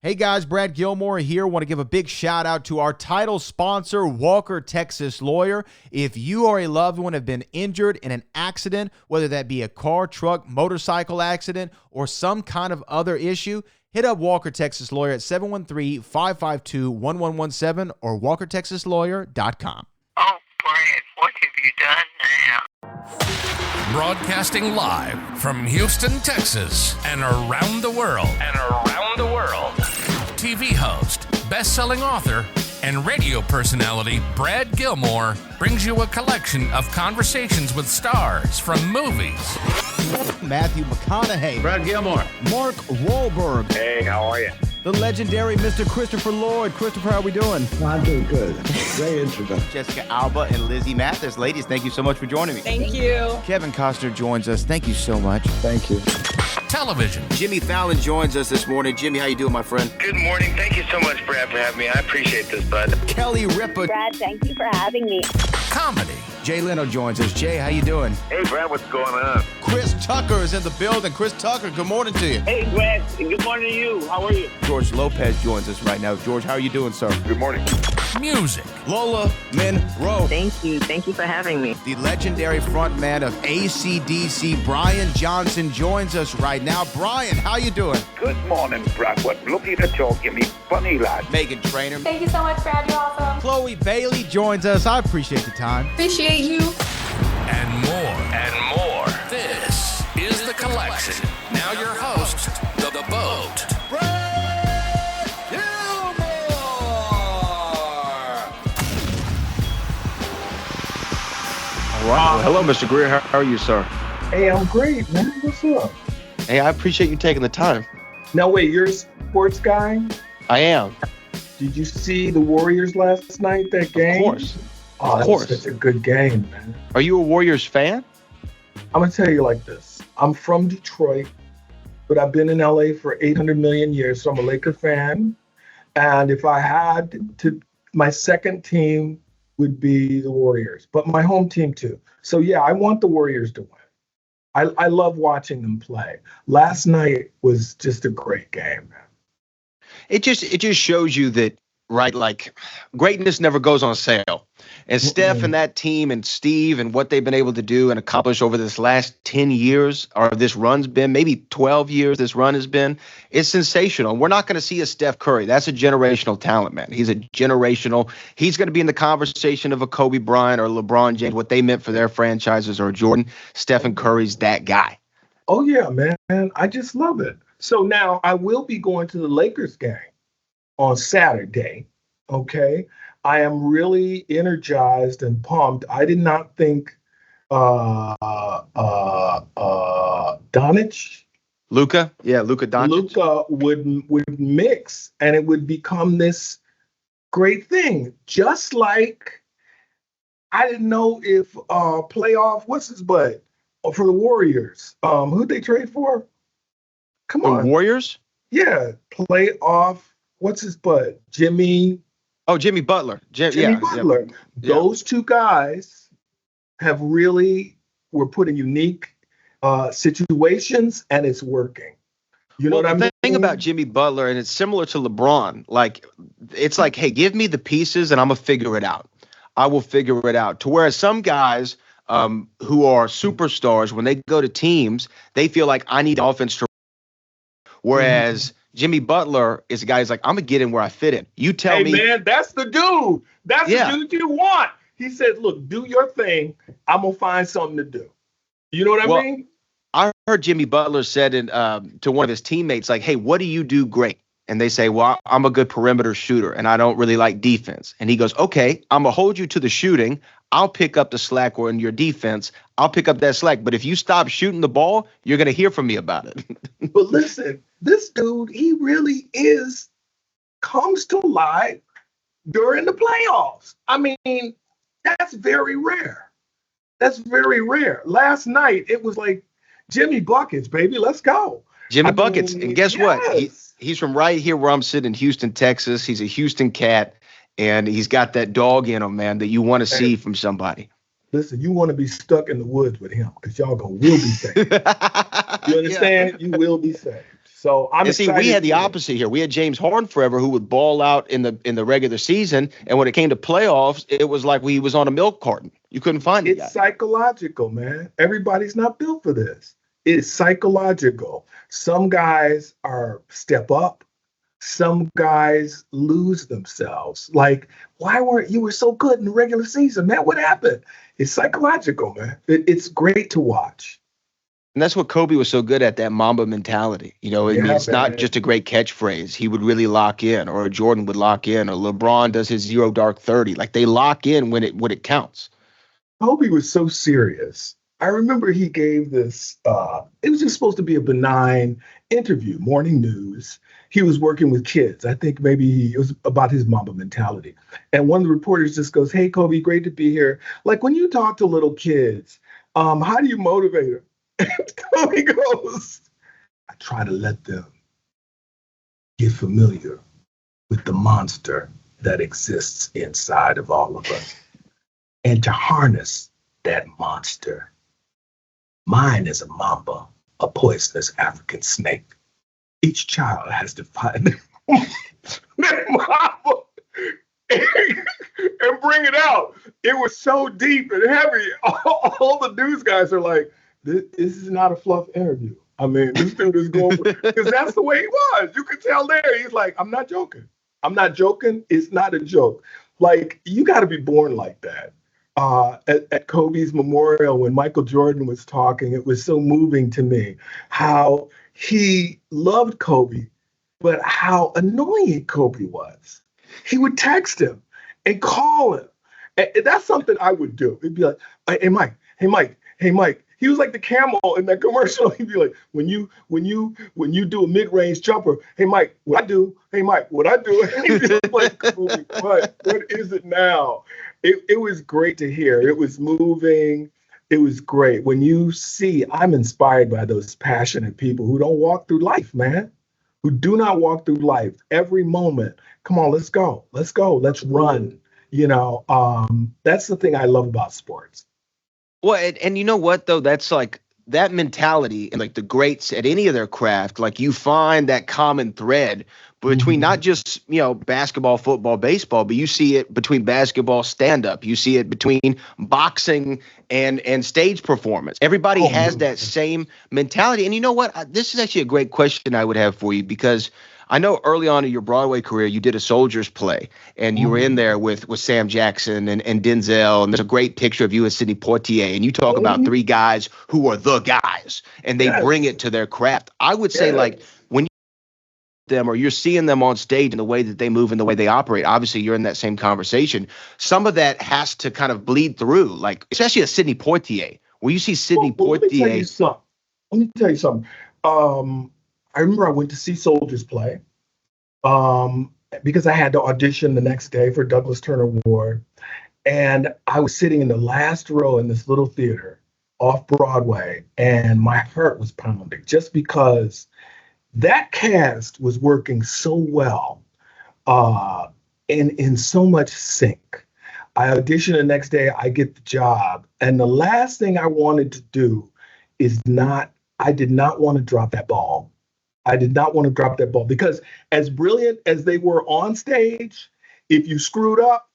Hey guys, Brad Gilmore here. Want to give a big shout out to our title sponsor, Walker Texas Lawyer. If you or a loved one have been injured in an accident, whether that be a car, truck, motorcycle accident, or some kind of other issue, hit up Walker Texas Lawyer at 713-552-1117 or walkertexaslawyer.com. Oh, Brad, what have you done now? Broadcasting live from Houston, Texas, and around the world. TV host, best-selling author, and radio personality Brad Gilmore brings you a collection of conversations with stars from movies. Matthew McConaughey. Brad Gilmore. Mark Wahlberg. Hey, how are you? The legendary Mr. Christopher Lloyd. Christopher, how are we doing? I'm doing good. Great introduction. Jessica Alba and Lizzie Mathis. Ladies, thank you so much for joining me. Thank you. Kevin Costner joins us. Thank you so much. Thank you. Television. Jimmy Fallon joins us this morning. Jimmy, how you doing, my friend? Good morning. Thank you so much, Brad, for having me. I appreciate this, bud. Kelly Ripa. Brad, thank you for having me. Comedy. Jay Leno joins us. Jay, how you doing? Hey, Brad, what's going on? Chris Tucker is in the building. Chris Tucker, good morning to you. Hey, Brad, good morning to you. How are you? George Lopez joins us right now. George, how are you doing, sir? Good morning. Music. Lola Monroe. Thank you. Thank you for having me. The legendary frontman of AC/DC, Brian Johnson, joins us right now. Brian, how you doing? Good morning, Brad. What lovely to talk. You me funny lad. Megan Trainor. Thank you so much, Brad. You're awesome. Chloe Bailey joins us. I appreciate the time. Appreciate you. And more. This is The Collection. Now your host, The Boat. Brad Gilmore! All right. Well, hello, Mr. Grier. How are you, sir? Hey, I'm great, man. What's up? Hey, I appreciate you taking the time. Now, wait, you're a sports guy? I am. Did you see the Warriors last night, that game? Of course. Oh, that was such a good game, man. Are you a Warriors fan? I'm going to tell you like this. I'm from Detroit, but I've been in LA for 800 million years, so I'm a Laker fan. And if I had to, my second team would be the Warriors, but my home team too. So yeah, I want the Warriors to win. I love watching them play. Last night was just a great game, man. It just shows you that, right, like greatness never goes on sale. And Steph and that team and Steve and what they've been able to do and accomplish over this last 10 years, or this run's been, maybe 12 years this run has been, it's sensational. We're not going to see a Steph Curry. That's a generational talent, man. He's going to be in the conversation of a Kobe Bryant or LeBron James, what they meant for their franchises, or Jordan. Stephen Curry's that guy. Oh, yeah, man. I just love it. So now I will be going to the Lakers game on Saturday, okay? I am really energized and pumped. I did not think Doncic. Luka Doncic. Luka would mix and it would become this great thing. Just like I didn't know if playoff, what's his butt? For the Warriors. Who'd they trade for? Come on. The Warriors? Yeah. Playoff, what's his butt? Jimmy Butler. Jimmy Butler. Yeah. Those two guys were put in unique situations, and it's working. You know what I mean? The thing about Jimmy Butler, and it's similar to LeBron, it's like, hey, give me the pieces and I'm going to figure it out. I will figure it out. To whereas some guys who are superstars, when they go to teams, they feel like I need offense to. Whereas Jimmy Butler is a guy who's like, I'm going to get in where I fit in. You tell me. Hey, man, that's the dude. That's the dude you want. He said, look, do your thing. I'm going to find something to do. You know what I mean? I heard Jimmy Butler said to one of his teammates, like, hey, what do you do great? And they say, well, I'm a good perimeter shooter, and I don't really like defense. And he goes, okay, I'm going to hold you to the shooting. I'll pick up the slack, or in your defense, I'll pick up that slack. But if you stop shooting the ball, you're going to hear from me about it. But listen, this dude, he really comes to life during the playoffs. I mean, that's very rare. That's very rare. Last night, it was like, Jimmy Buckets, baby, let's go. Jimmy Buckets. And guess what? He's from right here where I'm sitting in Houston, Texas. He's a Houston cat, and he's got that dog in him, man, that you want to see from somebody. Listen, you want to be stuck in the woods with him because y'all will be safe. You understand? You will be safe. So I'm and see, excited. we had the opposite here. We had James Harden forever, who would ball out in the regular season, and when it came to playoffs, it was like he was on a milk carton. You couldn't find it. It's psychological, man. Everybody's not built for this. It's psychological. Some guys are step up. Some guys lose themselves. Like, why weren't you were so good in the regular season, man? What happened? It's psychological, man. It's great to watch. And that's what Kobe was so good at, that Mamba mentality. You know, I mean, it's not just a great catchphrase. He would really lock in, or Jordan would lock in, or LeBron does his 0 dark 30. Like, they lock in when it counts. Kobe was so serious. I remember he gave this, it was just supposed to be a benign interview, morning news. He was working with kids. I think maybe it was about his Mamba mentality. And one of the reporters just goes, "Hey, Kobe, great to be here. Like, when you talk to little kids, how do you motivate them?" Kobe goes, "I try to let them get familiar with the monster that exists inside of all of us and to harness that monster. Mine is a mamba, a poisonous African snake. Each child has to find their mamba and bring it out." It was so deep and heavy. All the news guys are like, this is not a fluff interview. I mean, this dude is going because that's the way he was. You could tell there. He's like, I'm not joking. I'm not joking. It's not a joke. Like, you got to be born like that. At Kobe's memorial, when Michael Jordan was talking, it was so moving to me how he loved Kobe, but how annoying Kobe was. He would text him and call him. And that's something I would do. It'd be like, "Hey, Mike, hey, Mike, hey, Mike." He was like the camel in that commercial. He'd be like, when you do a mid-range jumper, "Hey, Mike, what I do? Hey, Mike, what I do?" He'd be like, "Kobe, what is it now?" It was great to hear. It was moving. It was great. When you see, I'm inspired by those passionate people who don't walk through life, man, who do not walk through life every moment. Come on, let's go. Let's go. Let's run. You know, that's the thing I love about sports. Well, and you know what, though? That's like that mentality and like the greats at any of their craft, like you find that common thread between not just, you know, basketball, football, baseball, but you see it between basketball, stand-up. You see it between boxing and stage performance. Everybody has that same mentality. And you know what? This is actually a great question I would have for you, because I know early on in your Broadway career, you did a Soldier's play, and you were in there with Sam Jackson and Denzel, and there's a great picture of you and Sidney Poitier, and you talk about three guys who are the guys, and they bring it to their craft. I would say, like, when you them or you're seeing them on stage and the way that they move and the way they operate, obviously you're in that same conversation. Some of that has to kind of bleed through, like, especially a Sidney Poitier, where you see Sidney Poitier. Let me tell you something. I remember I went to see Soldier's play because I had to audition the next day for Douglas Turner Award. And I was sitting in the last row in this little theater off Broadway, and my heart was pounding just because that cast was working so well and in so much sync. I auditioned the next day, I get the job. And the last thing I wanted to do I did not want to drop that ball. I did not want to drop that ball because as brilliant as they were on stage, if you screwed up,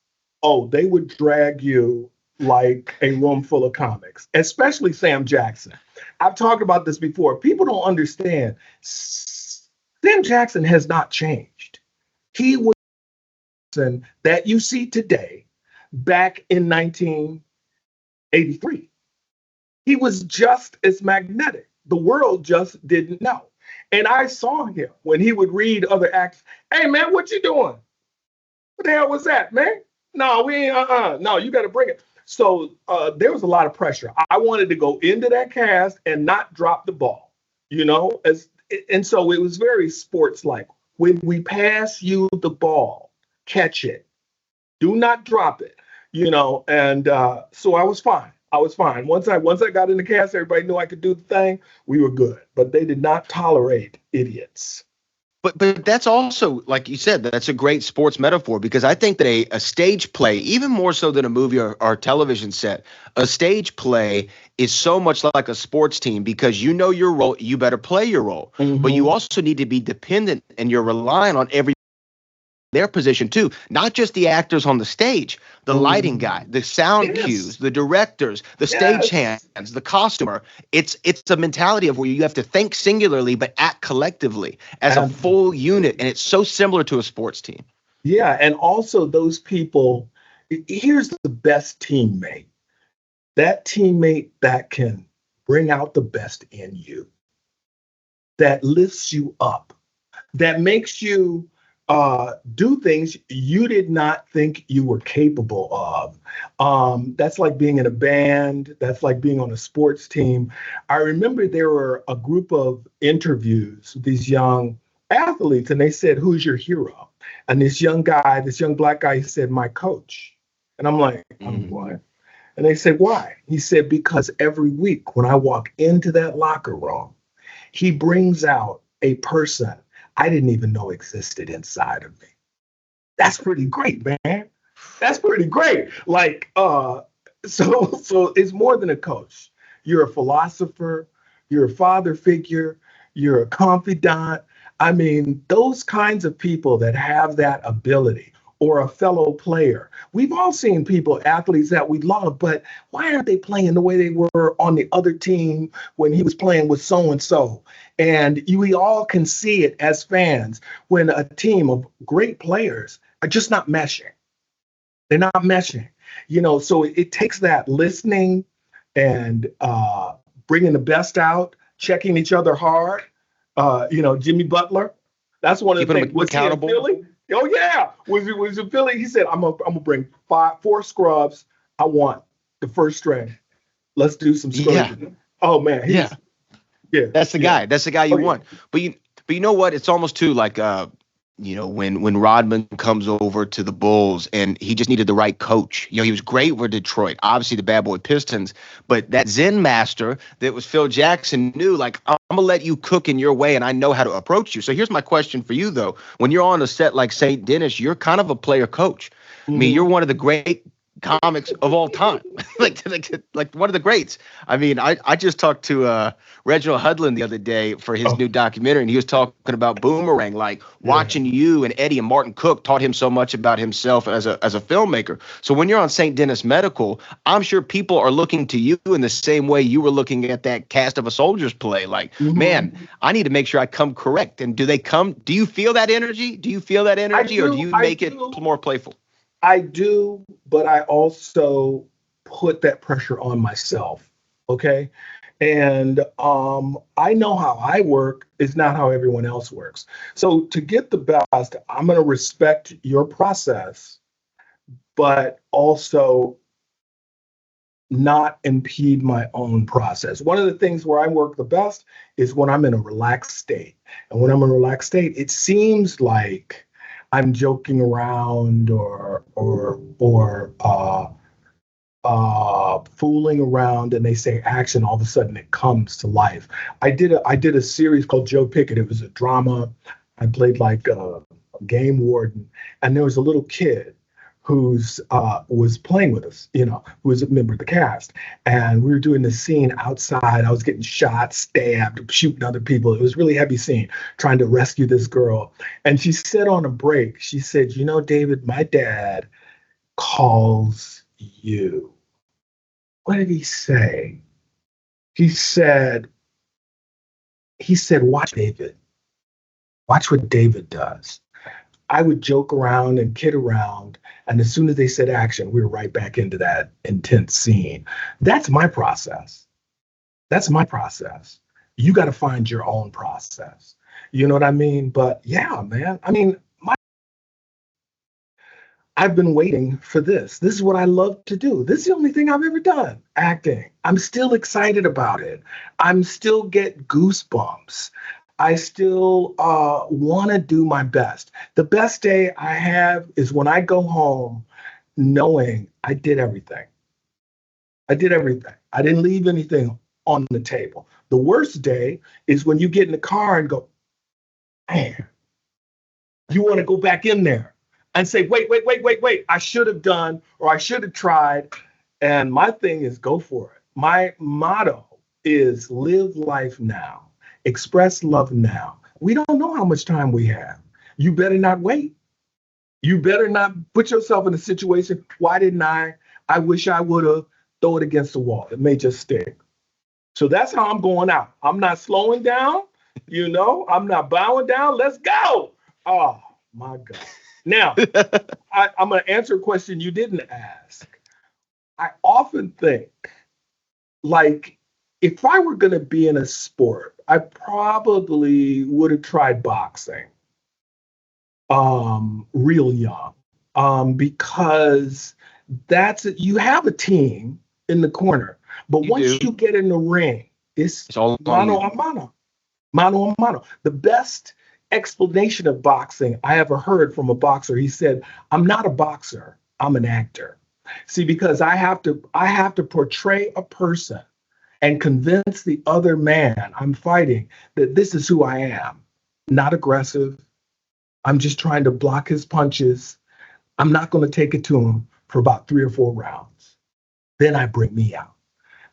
they would drag you like a room full of comics, especially Sam Jackson. I've talked about this before. People don't understand. Sam Jackson has not changed. He was the person that you see today back in 1983. He was just as magnetic. The world just didn't know. And I saw him when he would read other acts. "Hey, man, what you doing? What the hell was that, man? No, we ain't, no, you got to bring it." So there was a lot of pressure. I wanted to go into that cast and not drop the ball, you know? And so it was very sports-like. When we pass you the ball, catch it. Do not drop it, you know? And so I was fine. Once I got in the cast, everybody knew I could do the thing. We were good, but they did not tolerate idiots. But that's also, like you said, that's a great sports metaphor, because I think that a stage play, even more so than a movie or television set, a stage play is so much like a sports team, because you know your role, you better play your role. But you also need to be dependent, and you're relying on their position too, not just the actors on the stage, the lighting guy, the sound cues, the directors, the stage hands, the costumer. It's a mentality of where you have to think singularly but act collectively as a full unit, and it's so similar to a sports team. Yeah, and also those people, here's the best teammate. That teammate that can bring out the best in you, that lifts you up, that makes you do things you did not think you were capable of. That's like being in a band. That's like being on a sports team. I remember there were a group of interviews with these young athletes, and they said, "Who's your hero?" And this young guy, this young black guy, he said, "My coach." And I'm like, "What?" And they said, "Why?" He said, "Because every week when I walk into that locker room, he brings out a person I didn't even know existed inside of me." That's pretty great, man. That's pretty great. Like, so it's more than a coach. You're a philosopher, you're a father figure, you're a confidant. I mean, those kinds of people that have that ability, or a fellow player. We've all seen people, athletes that we love, but why aren't they playing the way they were on the other team when he was playing with so-and-so? And we all can see it as fans when a team of great players are just not meshing. They're not meshing, so it takes that listening and bringing the best out, checking each other hard. Jimmy Butler, that's one of the things. Was accountable. He in Philly? Oh yeah, was in Philly. He said, "I'm gonna bring 4 scrubs. I want the first string. Let's do some scrubbing." Yeah. Oh man, yeah. That's the guy. That's the guy you want. But you know what? It's almost too like when Rodman comes over to the Bulls, and he just needed the right coach. He was great with Detroit, obviously the bad boy Pistons, but that Zen master that was Phil Jackson knew, like, I'm gonna let you cook in your way, and I know how to approach you. So here's my question for you though: when you're on a set like St. Denis, you're kind of a player coach. I mean, you're one of the great comics of all time, like one of the greats. I mean, I just talked to Reginald Hudlin the other day for his new documentary, and he was talking about Boomerang, like watching you and Eddie and Martin Cook taught him so much about himself as a filmmaker. So when you're on St. Denis Medical, I'm sure people are looking to you in the same way you were looking at that cast of a Soldiers play. Like, man, I need to make sure I come correct. And do you feel that energy? Or do you make it more playful? I do, but I also put that pressure on myself, okay? And I know how I work is not how everyone else works. So to get the best, I'm going to respect your process, but also not impede my own process. One of the things where I work the best is when I'm in a relaxed state. And when I'm in a relaxed state, it seems like I'm joking around or fooling around, and they say action, all of a sudden it comes to life. I did a series called Joe Pickett. It was a drama. I played like a game warden, and there was a little kid who's was playing with us, who was a member of the cast. And we were doing this scene outside. I was getting shot, stabbed, shooting other people. It was a really heavy scene, trying to rescue this girl. And she said on a break, she said, "David, my dad calls you." What did he say? He said, "Watch David. Watch what David does." I would joke around and kid around, and as soon as they said action, we were right back into that intense scene. That's my process. You got to find your own process. You know what I mean? But yeah, man, I mean, I've been waiting for this. This is what I love to do. This is the only thing I've ever done, acting. I'm still excited about it. I'm still get goosebumps. I still want to do my best. The best day I have is when I go home knowing I did everything. I didn't leave anything on the table. The worst day is when you get in the car and go, man, You want to go back in there and say, wait. I should have done, or I should have tried. And my thing is go for it. My motto is live life now, express love now. We don't know how much time we have. You better not wait. You better not put yourself in a situation. Why didn't I? I wish I would have. Throw it against the wall. It may just stick. So that's how I'm going out. I'm not slowing down. I'm not bowing down. Let's go. Oh, my God. Now, I'm going to answer a question you didn't ask. I often think, like, if I were going to be in a sport, I probably would have tried boxing real young, because you have a team in the corner, but once you get in the ring, it's all mano a mano, mano a mano. The best explanation of boxing I ever heard from a boxer, he said, "I'm not a boxer, I'm an actor." See, because I have to portray a person and convince the other man I'm fighting that this is who I am. Not aggressive. I'm just trying to block his punches. I'm not going to take it to him for about 3 or 4 rounds. Then I bring me out.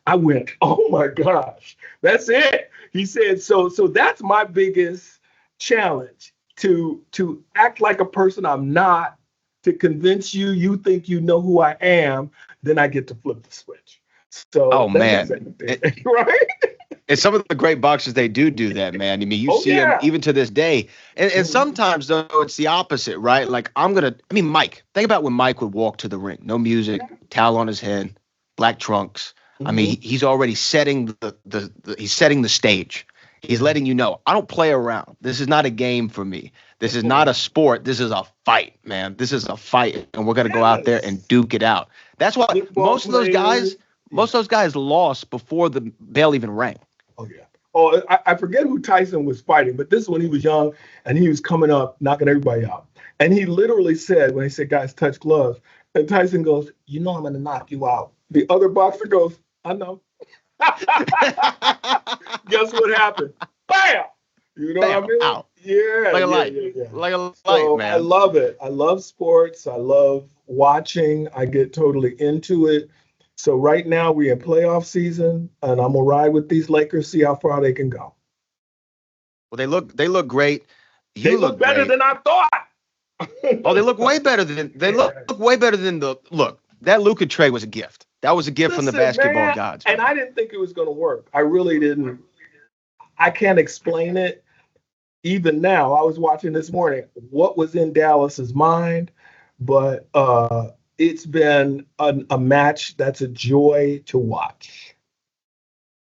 I went, oh my gosh, that's it. He said, so that's my biggest challenge, to act like a person I'm not, to convince you think you know who I am, then I get to flip the switch. So, oh man, right? And some of the great boxers, they do that, man. I mean, you see them even to this day. And sometimes, though, it's the opposite, right? Like, Mike, think about when Mike would walk to the ring. No music, towel on his head, black trunks. I mean, he's already setting he's setting the stage. He's letting you know, I don't play around. This is not a game for me. This is not a sport. This is a fight, man. This is a fight, and we're going to go out there and duke it out. That's why most of those guys lost before the bell even rang. Oh, yeah. Oh, I forget who Tyson was fighting, but this one, he was young, and he was coming up, knocking everybody out. And he literally said, when he said, guys, touch gloves, and Tyson goes, I'm going to knock you out. The other boxer goes, I know. Guess what happened? Bam! You know what I mean? Out. Yeah. Like a light. Yeah. Like a light, So man. I love it. I love sports. I love watching. I get totally into it. So right now we're in playoff season, and I'm gonna ride with these Lakers, see how far they can go. Well, they look great. They look better than I thought. Oh, they look way better than look way better than that Luka trade was a gift. That was a gift from the basketball gods. And I didn't think it was gonna work. I really didn't. I can't explain it. Even now, I was watching this morning what was in Dallas's mind, but it's been a match that's a joy to watch.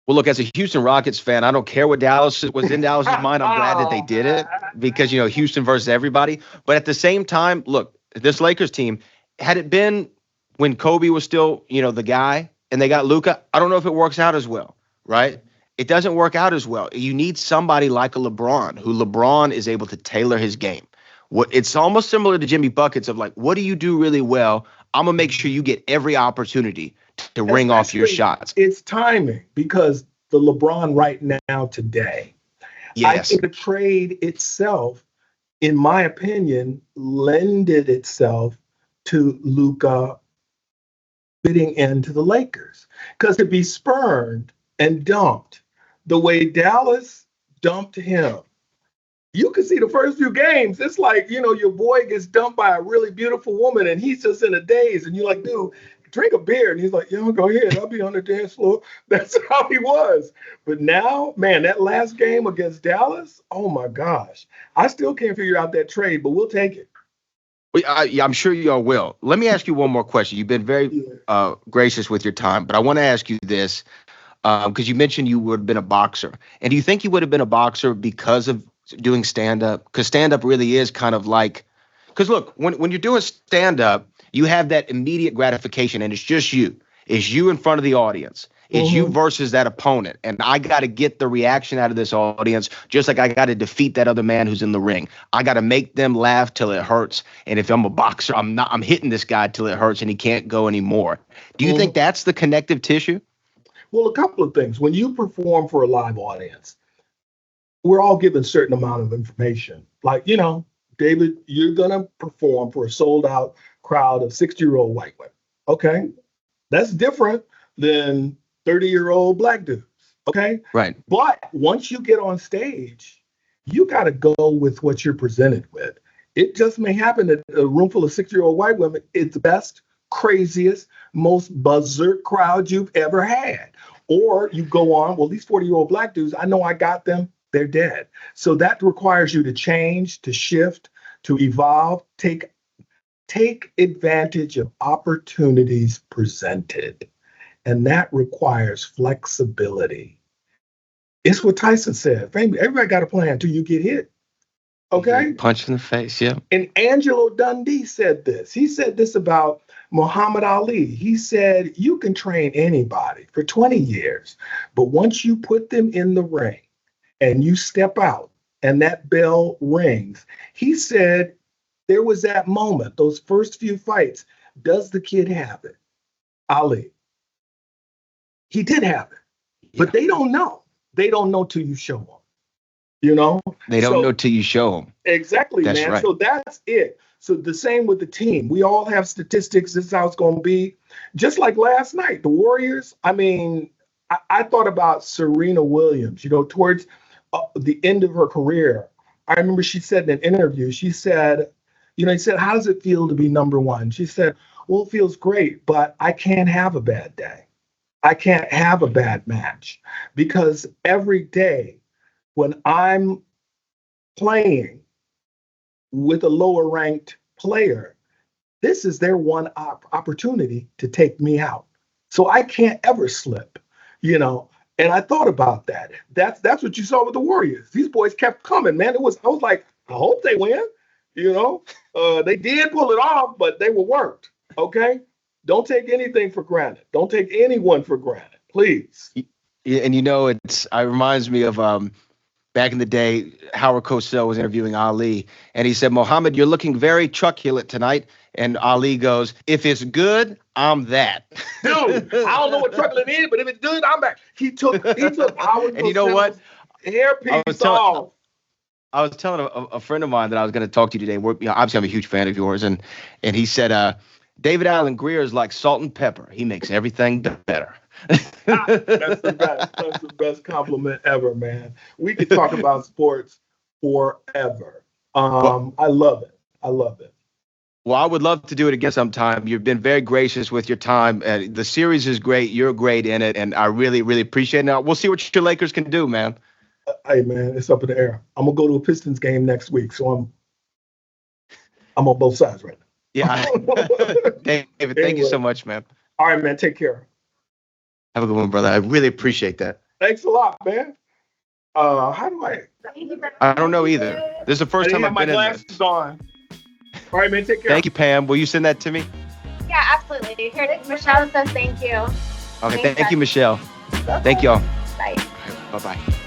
Well, look, as a Houston Rockets fan, I don't care what was in Dallas's mind. I'm glad that they did it because, Houston versus everybody. But at the same time, look, this Lakers team, had it been when Kobe was still, the guy and they got Luka, I don't know if it works out as well, right? It doesn't work out as well. You need somebody like a LeBron, who LeBron is able to tailor his game. It's almost similar to Jimmy Buckets of like, what do you do really well? I'm going to make sure you get every opportunity to ring off your shots. It's timing, because the LeBron right now today, I think the trade itself, in my opinion, lended itself to Luka fitting into the Lakers. Because to be spurned and dumped the way Dallas dumped him, you can see the first few games. It's like, your boy gets dumped by a really beautiful woman and he's just in a daze. And you're like, dude, drink a beer. And he's like, yeah, go ahead. I'll be on the dance floor. That's how he was. But now, man, that last game against Dallas, oh my gosh. I still can't figure out that trade, but we'll take it. I'm sure you all will. Let me ask you one more question. You've been very gracious with your time, but I want to ask you this because you mentioned you would have been a boxer. And do you think you would have been a boxer because of doing stand-up? Because stand-up really is kind of like, because look, when you're doing stand-up, you have that immediate gratification, and it's just you. It's you in front of the audience. It's you versus that opponent. And I got to get the reaction out of this audience, just like I got to defeat that other man who's in the ring. I got to make them laugh till it hurts. And if I'm a boxer, I'm hitting this guy till it hurts and he can't go anymore. Do you think that's the connective tissue? Well, a couple of things. When you perform for a live audience, we're all given a certain amount of information. Like, David, you're going to perform for a sold out crowd of 60-year-old white women. Okay. That's different than 30-year-old black dudes. Okay. Right. But once you get on stage, you got to go with what you're presented with. It just may happen that a room full of 60-year-old white women is the best, craziest, most berserk crowd you've ever had. Or you go on, well, these 40-year-old black dudes, I know I got them. They're dead. So that requires you to change, to shift, to evolve, take advantage of opportunities presented. And that requires flexibility. It's what Tyson said. Everybody got a plan until you get hit. Okay? Punch in the face, yeah. And Angelo Dundee said this. He said this about Muhammad Ali. He said, you can train anybody for 20 years, but once you put them in the ring and you step out and that bell rings, he said, there was that moment, those first few fights. Does the kid have it? Ali. He did have it, but they don't know. They don't know till you show them. You know? They don't know till you show them. Exactly, that's man. Right. So that's it. So the same with the team. We all have statistics. This is how it's going to be. Just like last night, the Warriors, I mean, I thought about Serena Williams, you know, towards the end of her career. I remember she said in an interview, she said, you know, he said, how does it feel to be number one? She said, well, it feels great, but I can't have a bad day. I can't have a bad match because every day when I'm playing with a lower ranked player, this is their one opportunity to take me out. So I can't ever slip, you know. And I thought about that. That's what you saw with the Warriors. These boys kept coming, man. I was like, I hope they win. You know, they did pull it off, but they were worked. Okay. Don't take anything for granted. Don't take anyone for granted, please. And you know, it reminds me of back in the day, Howard Cosell was interviewing Ali, and he said, Mohammed, you're looking very truculent tonight. And Ali goes, if it's good, I'm that. Dude, I don't know what truculent is, but if it's good, I'm back. He took Howard and you know what? Hairpiece off. I was telling a friend of mine that I was going to talk to you today. Obviously, I'm a huge fan of yours, and he said, David Alan Grier is like salt and pepper. He makes everything better. That's the best. That's the best compliment ever, man. We could talk about sports forever. I love it. I love it. Well, I would love to do it again sometime. You've been very gracious with your time. The series is great. You're great in it, and I really, really appreciate it. Now, we'll see what your Lakers can do, man. Hey, man, it's up in the air. I'm going to go to a Pistons game next week, so I'm on both sides right now. Yeah. David, thank you so much, man. All right, man. Take care. Have a good one, brother. I really appreciate that. Thanks a lot, man. How do I don't know either. This is the first time I've been in this. my glasses on. All right, man. Take care. Thank you, Pam. Will you send that to me? Yeah, absolutely. Here, Michelle says thank you. Okay, thank you, Michelle. Okay. Thank y'all. Bye. Bye-bye.